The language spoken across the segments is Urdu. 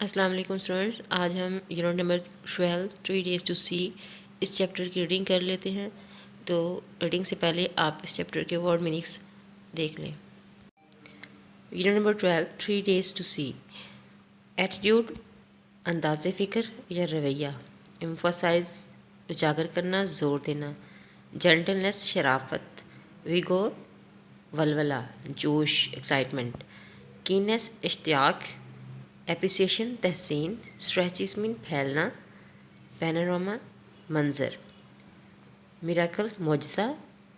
السلام علیکم اسٹوڈنٹس، آج ہم unit number 12 3 days to see اس چیپٹر کی ریڈنگ کر لیتے ہیں۔ تو ریڈنگ سے پہلے آپ اس چیپٹر کے ورڈ میننگس دیکھ لیں۔ Unit number 12 3 days to see، attitude انداز فکر یا رویہ، ایمفاسائز اجاگر کرنا، زور دینا، جینٹلنس شرافت، ویگور ولولہ جوش ایکسائٹمنٹ، کیننس اشتیاق، اپریسیشن تحسین، اسٹریچز مین پھیلنا، پینوراما منظر، میراکل معجزہ،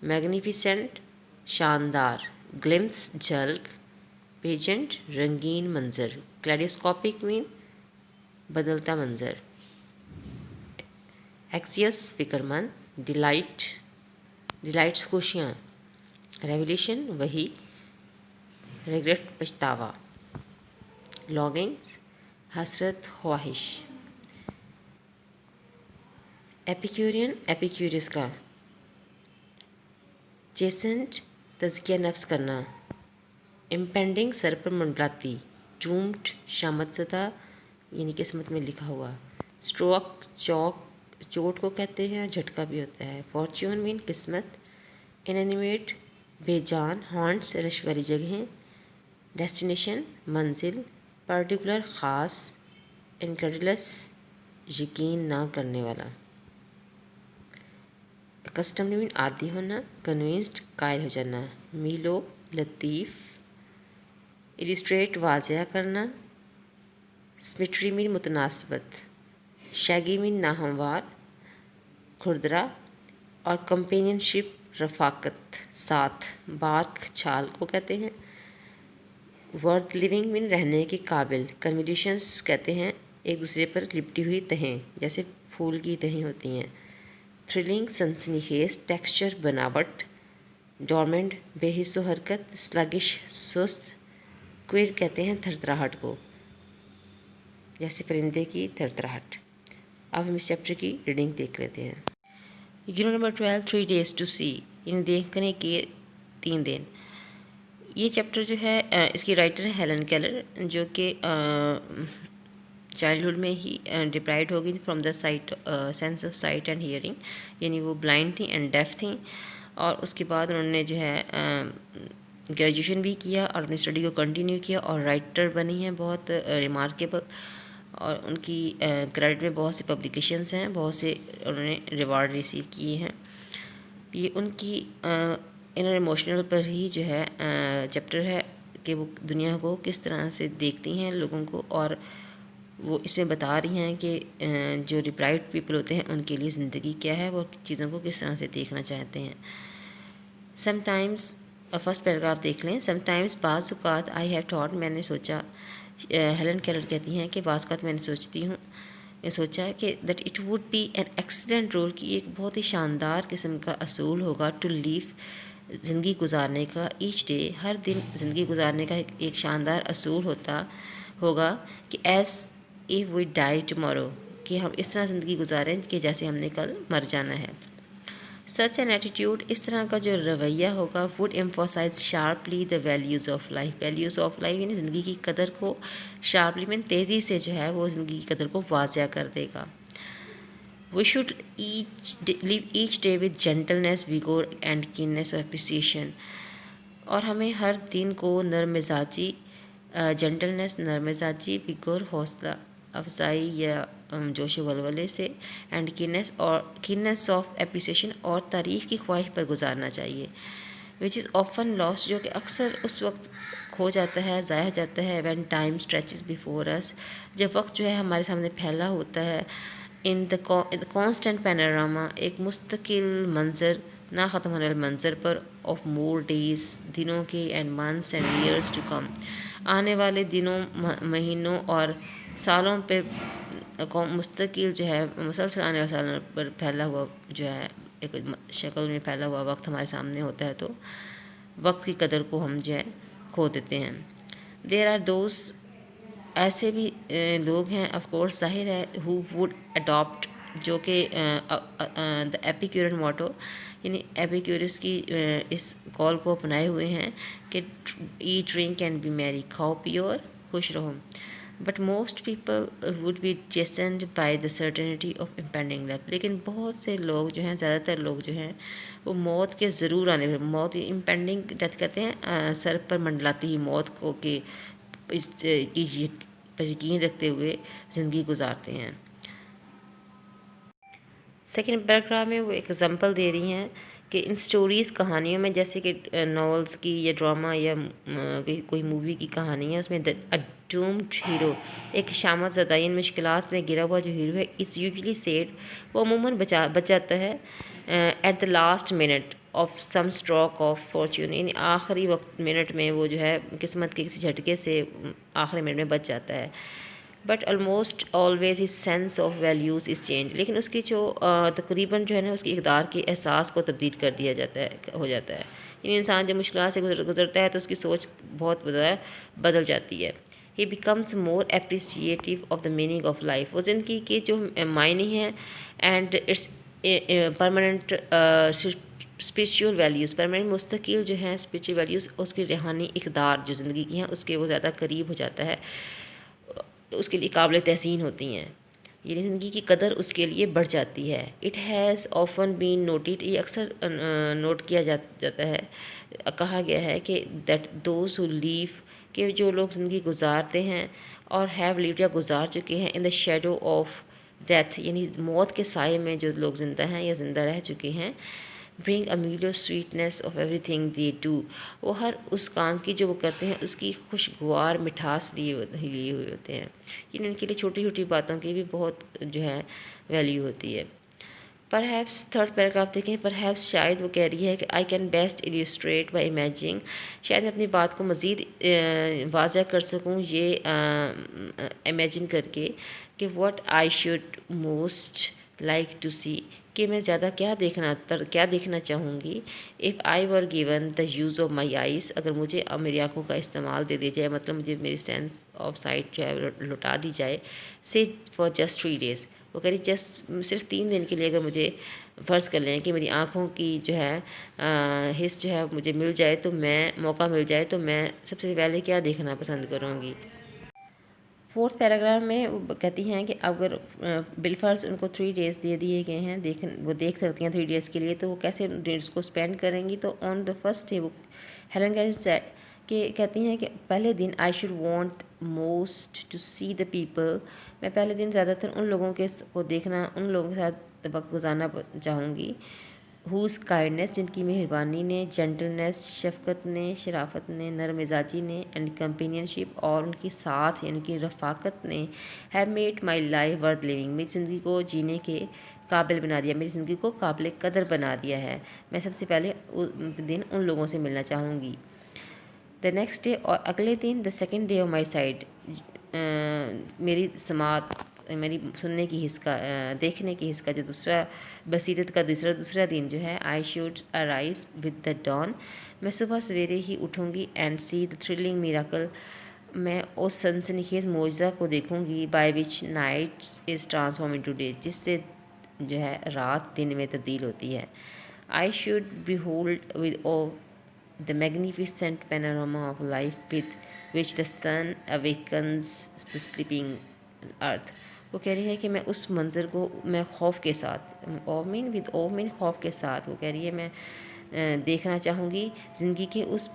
میگنیفیسنٹ شاندار، گلمپس جھلک، پیجنٹ رنگین منظر، کلیڈوسکوپک مین بدلتا منظر، ایکسیس فکر مند، ڈیلائٹس خوشیاں، ریولیشن وہی، ریگریٹ پچھتاوا، لانگنگس حسرت خواہش، ایپیکیورین ایپیکیورس کا، چیسنٹ تزکیہ نفس کرنا، امپینڈنگ سر پر منڈلاتی، ڈومڈ شامت زدہ یعنی قسمت میں لکھا ہوا، اسٹروک چوٹ کو کہتے ہیں، جھٹکا بھی ہوتا ہے، فارچیون مین قسمت، انینیمیٹ بے جان، ہانٹس رش والی جگہیں، ڈیسٹینیشن منزل، پرٹیکولر خاص، انکریڈولس یقین نہ کرنے والا، کسٹمڈ مین عادی ہونا، کنوینسڈ قائل ہو جانا، میلو لطیف، ایلیسٹریٹ واضح کرنا، سمیٹری مین متناسبت، شیگی مین ناہموار کھردرا، اور کمپینین شپ رفاقت ساتھ، بارک چھال کو کہتے ہیں، ورتھ لیونگ مین رہنے کے قابل، کنولیوشنس کہتے ہیں ایک دوسرے پر لپٹی ہوئی تہیں جیسے پھول کی تہیں ہوتی ہیں، تھرلنگ سنسنی خیز، ٹیکسچر بناوٹ، ڈورمنٹ بے حس و حرکت، سلگش سست، کوئر کہتے ہیں تھر تھراہٹ کو جیسے پرندے کی تھر تھراہٹ۔ اب ہم اس چیپٹر کی ریڈنگ دیکھ لیتے ہیں۔ Unit number 12 3 days to see، یعنی دیکھنے کے 3 دن۔ یہ چیپٹر جو ہے اس کی رائٹر ہے ہیلن کیلر، جو کہ چائلڈہڈ میں ہی ڈپرائیوڈ ہو گئی تھی from the sight sense of sight and hearing, یعنی وہ بلائنڈ تھیں اینڈ ڈیف تھیں، اور اس کے بعد انہوں نے جو ہے گریجویشن بھی کیا اور اپنی اسٹڈی کو کنٹینیو کیا اور رائٹر بنی ہیں بہت ریمارکیبل، اور ان کی کریڈٹ میں بہت سی پبلیکیشنز ہیں، بہت سے انہوں نے ریوارڈ ریسیو کیے ہیں۔ یہ ان کی انر ایموشنل پر ہی جو ہے چیپٹر ہے کہ وہ دنیا کو کس طرح سے دیکھتی ہیں لوگوں کو، اور وہ اس میں بتا رہی ہیں کہ جو ڈپرائیوڈ پیپل ہوتے ہیں ان کے لیے زندگی کیا ہے، وہ چیزوں کو کس طرح سے دیکھنا چاہتے ہیں۔ سم ٹائمز، فرسٹ پیراگراف دیکھ لیں، سم ٹائمز بعض اوقات آئی ہیو تھاٹ، میں نے سوچا، ہیلن کیلر کہتی ہیں کہ بعض اوقات میں نے سوچا کہ that it would be an excellent rule, کی ایک بہت ہی شاندار قسم کا اصول ہوگا، ٹو لیو زندگی گزارنے کا، ایچ ڈے ہر دن زندگی گزارنے کا ایک شاندار اصول ہوگا کہ as if we die tomorrow, کہ ہم اس طرح زندگی گزاریں کہ جیسے ہم نے کل مر جانا ہے۔ سچ این ایٹیٹیوڈ، اس طرح کا جو رویہ ہوگا، would emphasise sharply the values of life, values of life یعنی زندگی کی قدر کو شارپلی میں تیزی سے جو ہے وہ زندگی کی قدر کو واضح کر دے گا۔ We should live each day with gentleness, vigour and keenness of appreciation, اور ہمیں ہر دن کو نرم مزاجی، جینٹلنس نرم مزاجی، ویگور حوصلہ افزائی یا جوش و ولولے سے، اینڈ کیننس آف اپریسیشن اور تعریف کی خواہش پر گزارنا چاہیے، وچ از آفن لاسٹ، جو کہ اکثر اس وقت کھو جاتا ہے، ضائع ہو جاتا ہے، وین ٹائم اسٹریچز بیفور اس، جب وقت جو ہے ہمارے سامنے پھیلا ہوتا ہے، ان دا کانسٹنٹ پینوراما، ایک مستقل منظر، نہ ختم ہونے والے منظر پر، آف مور ڈیز دنوں کے، and months and years to come, آنے والے دنوں مہینوں اور سالوں پہ مستقل جو ہے مسلسل آنے والے سالوں پر پھیلا ہوا جو ہے ایک شکل میں پھیلا ہوا وقت ہمارے سامنے ہوتا ہے، تو وقت کی قدر کو ہم جو ہے کھو دیتے ہیں۔ دیر آر دوز، ایسے بھی لوگ ہیں آف کورس ظاہر ہے، ہو ووڈ اڈاپٹ، جو کہ دا ایپیکیورین موٹو یعنی ایپیکیورس کی اس کال کو اپنائے ہوئے ہیں کہ ایٹ ڈرنک اینڈ بی میری، کھاؤ پیو اور خوش رہو، but most people would be chastened by the certainty of impending death. لیکن بہت سے لوگ جو ہیں، زیادہ تر لوگ جو ہیں وہ موت کے ضرور آنے پر، موت امپینڈنگ ڈیتھ کہتے ہیں سر پر منڈلاتی ہوئی موت کو، کہ اس کی پر یقین رکھتے ہوئے زندگی گزارتے ہیں. سیکنڈ پیراگراف میں وہ ایک ایگزامپل دے رہی ہیں کہ ان سٹوریز، کہانیوں میں، جیسے کہ ناولس کی یا ڈرامہ یا کوئی مووی کی کہانی ہے، اس میں ڈومڈ ہیرو، ایک شامت زدہ یعنی مشکلات میں گرا ہوا جو ہیرو ہے، از یوزلی سیڈ، وہ عموماً بچ جاتا ہے at the last minute of some stroke of fortune, یعنی آخری وقت منٹ میں وہ جو ہے قسمت کے کسی جھٹکے سے آخری منٹ میں بچ جاتا ہے. But almost always his sense of values is change, لیکن اس کی جو تقریباً جو ہے نا اس کی اقدار کے احساس کو تبدیل کر دیا جاتا ہے، ہو جاتا ہے. یعنی انسان جب مشکلات سے گزرتا ہے تو اس کی سوچ بہت بدل جاتی ہے. He becomes more appreciative of the meaning of life, وہ زندگی کے جو معنی ہیں and its permanent spiritual values, permanent مستقل جو ہیں اسپریچول ویلیوز، اس کی روحانی اقدار جو زندگی کی ہیں اس کے وہ زیادہ قریب ہو جاتا ہے، اس کے لیے قابل تحسین ہوتی ہیں. یعنی زندگی کی قدر اس کے لیے بڑھ جاتی ہے. It has often been noted, یہ اکثر نوٹ کیا جاتا ہے، کہا گیا ہے کہ دیٹ دوز ہو لیو، کہ جو لوگ زندگی گزارتے ہیں اور ہیو لیوڈ یا گزار چکے ہیں ان دا شیڈو آف ڈیتھ، یعنی موت کے سائے میں جو لوگ زندہ ہیں یا زندہ رہ چکے ہیں، bring a mellow sweetness of everything they do, وہ ہر اس کام کی جو وہ کرتے ہیں اس کی خوشگوار مٹھاس لیے ہوئے ہوتے ہیں. یعنی ان کے لیے چھوٹی چھوٹی باتوں کی بھی بہت جو ہے ویلیو ہوتی ہے. پر ہیپس تھرڈ پیراگراف دیکھیں، پر ہیپس شاید وہ کہہ رہی ہے کہ I can best illustrate by imagining, شاید میں اپنی بات کو مزید واضح کر سکوں یہ امیجن کر کے کہ what I should most like to see, کہ میں زیادہ کیا دیکھنا چاہوں گی. If I were given the use of my eyes, اگر مجھے میری آنکھوں کا استعمال دے دیا جائے، مطلب مجھے میری سینس آف سائٹ جو ہے لوٹا دی جائے، سے فار جسٹ 3 days، وہ کہہ رہی صرف 3 دن کے لیے اگر مجھے فرض کر لیں کہ میری آنکھوں کی جو ہے حص جو ہے مجھے مل جائے، تو میں موقع مل جائے تو میں سب سے پہلے کیا دیکھنا پسند کروں گی. فورتھ پیراگراف میں وہ کہتی ہیں کہ اگر بالفرض ان کو 3 days دے دیے گئے ہیں، وہ دیکھ سکتی ہیں 3 days کے لیے، تو وہ کیسے ڈیز کو اسپینڈ کریں گی. تو آن دا فرسٹ ڈے وہ ہیلن کیلر سیڈ، کہ کہتی ہیں کہ پہلے دن I should want most to see the people, میں پہلے دن زیادہ تر ان لوگوں کو دیکھنا، ان لوگوں کے ساتھ وقت گزارنا چاہوں گی، ہوز کائنڈنیس، جن کی مہربانی نے، جینٹلنیس، شفقت نے، شرافت نے، نرم مزاجی نے، اینڈ کمپینین شپ، اور ان کی ساتھ یعنی کہ رفاقت نے، have made my life worth living, میری زندگی کو جینے کے قابل بنا دیا، میری زندگی کو قابل قدر بنا دیا ہے. میں سب سے پہلے دن ان لوگوں سے ملنا چاہوں گی. دا نیکسٹ ڈے، اور اگلے دن، the second day of my sight, میری سماعت، میری سننے کی حص کا، دیکھنے کی حص کا جو دوسرا بصیرت کا دوسرا دن جو ہے، I should arise with the dawn, میں صبح سویرے ہی اٹھوں گی، اینڈ سی دا تھرلنگ میراکل، میں اس سنسنی خیز معجزہ کو دیکھوں گی، by which night is transform into day, جس سے جو ہے رات دن میں تبدیل ہوتی ہے. I should behold with awe the magnificent panorama of life with which the sun awakens the sleeping earth، وہ کہہ رہی ہے کہ میں اس منظر کو میں خوف کے ساتھ، خوف کے ساتھ، وہ کہہ رہی ہے میں دیکھنا چاہوں گی زندگی کے اس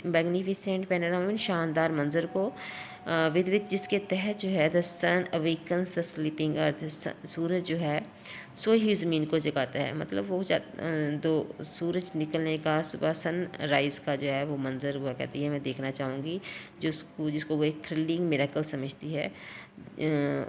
میگنیفیسنٹ پینورما، شاندار منظر کو، جس کے تحت جو ہے دا سن اویکنس دا سلیپنگ ارتھ، سورج جو ہے سوئی ہوئی زمین کو جگاتا ہے. مطلب وہ سورج نکلنے کا، صبح سن رائز کا جو ہے وہ منظر ہوا کہتی ہے میں دیکھنا چاہوں گی، جس کو وہ ایک تھرلنگ میریکل سمجھتی ہے،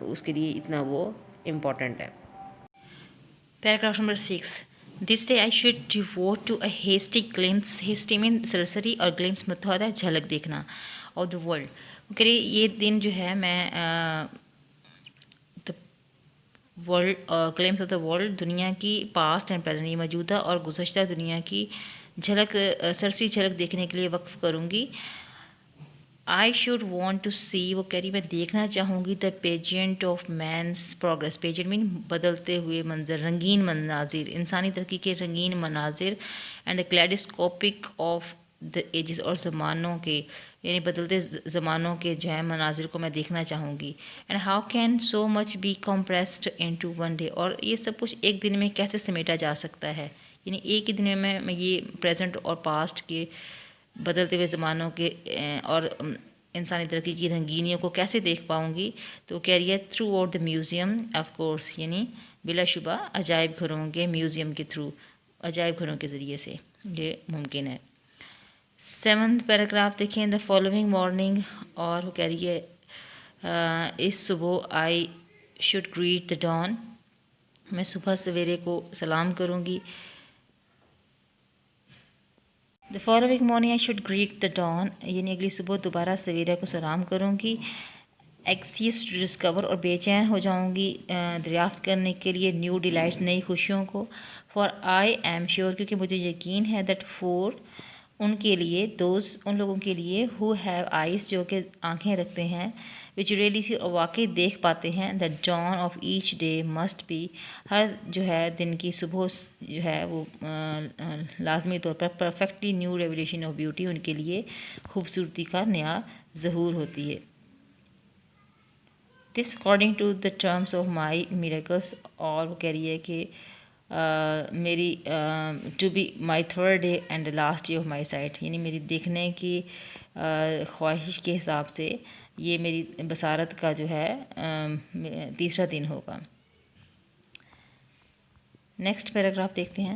اس کے لیے اتنا وہ امپورٹنٹ ہے. Paragraph number 6، this day I should devote to a hasty glimpse, hasty مین سرسری، اور گلمپس مطلب ہوتا ہے جھلک دیکھنا، آف دا ورلڈ، کہ یہ دن جو ہے میں گلمپس آف دا ورلڈ، دنیا کی پاسٹ اینڈ پریزنٹ، موجودہ اور گزشتہ دنیا کی جھلک، سرسری جھلک دیکھنے کے لیے وقف کروں گی. آئی شوڈ وانٹ ٹو سی، وہ کہہ رہی میں دیکھنا چاہوں گی، دا pageant of means progress, pageant مین بدلتے ہوئے منظر، رنگین مناظر، انسانی ترقی کے رنگین مناظر، and a kaleidoscopic of the ages, اور زمانوں کے یعنی بدلتے زمانوں کے جو ہے مناظر کو میں دیکھنا چاہوں گی. And how can so much be compressed into one day, اور یہ سب کچھ ایک دن میں کیسے سمیٹا جا سکتا ہے. یعنی ایک ہی دن میں یہ پریزنٹ اور پاسٹ کے بدلتے ہوئے زمانوں کے اور انسانی ترقی کی رنگینیوں کو کیسے دیکھ پاؤں گی. تو کہہ رہی ہے through out the museum of course, یعنی بلا شبہ عجائب گھروں کے میوزیم کے تھرو, عجائب گھروں کے ذریعے سے یہ ممکن ہے. 7th پیراگراف دیکھیں. دا فالوئنگ مارننگ, اور وہ کہہ رہی ہے اس صبح I should greet the dawn, میں صبح سویرے کو سلام کروں گی. The following morning I should greet the dawn, یعنی اگلی صبح دوبارہ سویرے کو سلام کروں گی. ایکسیس ٹو ڈسکور, اور بے چین ہو جاؤں گی دریافت کرنے کے لیے نیو ڈیلائٹس, نئی خوشیوں کو. فار آئی ایم شیور, کیونکہ مجھے یقین ہے, دیٹ فور ان کے لیے, دوز ان لوگوں کے لیے, ہو ہیو آئیز جو کہ آنکھیں رکھتے ہیں, وچ ریئلی سی, اور واقعی دیکھ پاتے ہیں, the dawn of each day must be, ہر جو ہے دن کی صبح جو ہے وہ لازمی طور پر perfectly new revelation of beauty, ان کے لیے خوبصورتی کا نیا ظہور ہوتی ہے. This according to the terms of my miracles, اور وہ کہہ رہی ہے کہ میری to be my third day and last day of my sight, یعنی میری دیکھنے کی خواہش کے حساب سے یہ میری بصارت کا جو ہے تیسرا دن ہوگا. نیکسٹ پیراگراف دیکھتے ہیں.